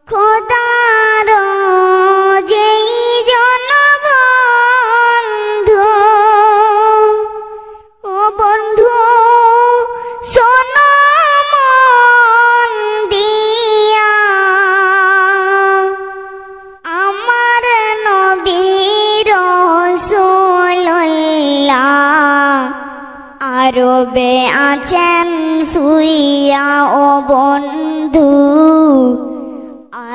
খোদার যেই জনবন্ধু, ও বন্ধু শোনো মন দিয়া, আমার নবী রাসূলুল্লাহ আরবে আছেন শুইয়া, ও বন্ধু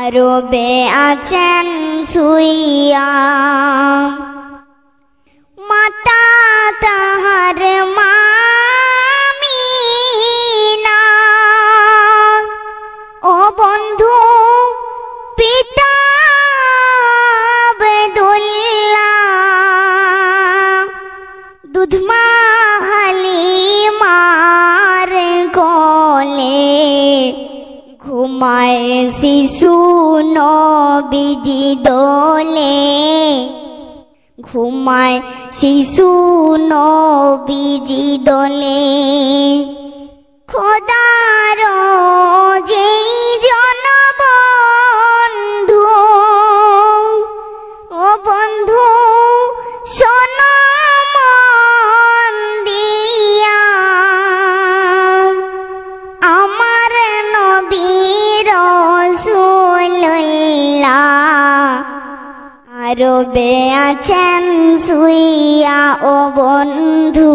আরবে আছেন শুইয়া। মাতা তাহার মামিনা, ও বন্ধু পিতা আব্দুল্লাহ, দুধমা হালিমার কোলে ঘুমায় শিশু নবীজি দোলে, ঘুমায় শিশু নবীজি দোলে। খোদার যেই জনবন্ধু, ও বন্ধু শোনো মন দিয়া, আমার নবী রাসূলুল্লাহ আরবে আছেন শুইয়া, ও বন্ধু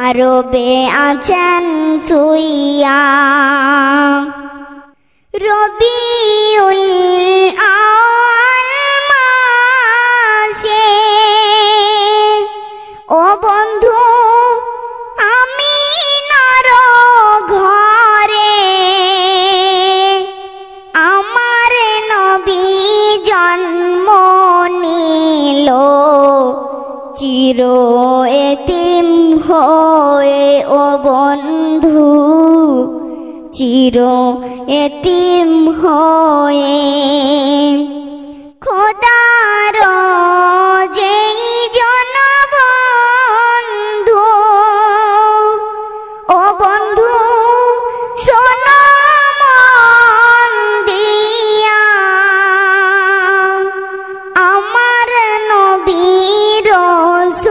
আরবে আছেন শুইয়া। রবিউল আউয়াল মাসে, ও বন্ধু আমিনার ঘরে আমার নবী জন্ম নিল, চির এতিম হয়ে, ও বন্ধু চির এতিম হয়ে। খোদার যেই জনবন্ধু, ও বন্ধু শোনো মন দিয়া, আমার নবী রাসূলুল্লাহ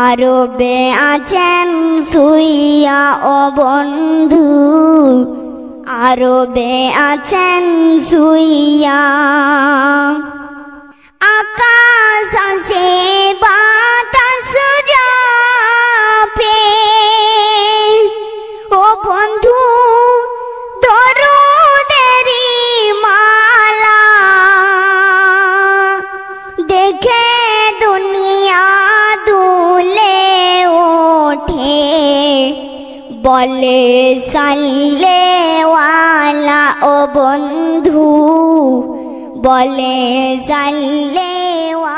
আরবে আছেন শুইয়া, ও বন্ধু আরবে আছেন শুইয়া। আকাশ আছে বাতাস যাবে, ও বন্ধু দরুদেরি মালা, দেখে দুনিয়া দুলে ওঠে, বলে সাল্লেওয়ালা, ও বন্ধু বলে সাল্লেওয়ালা।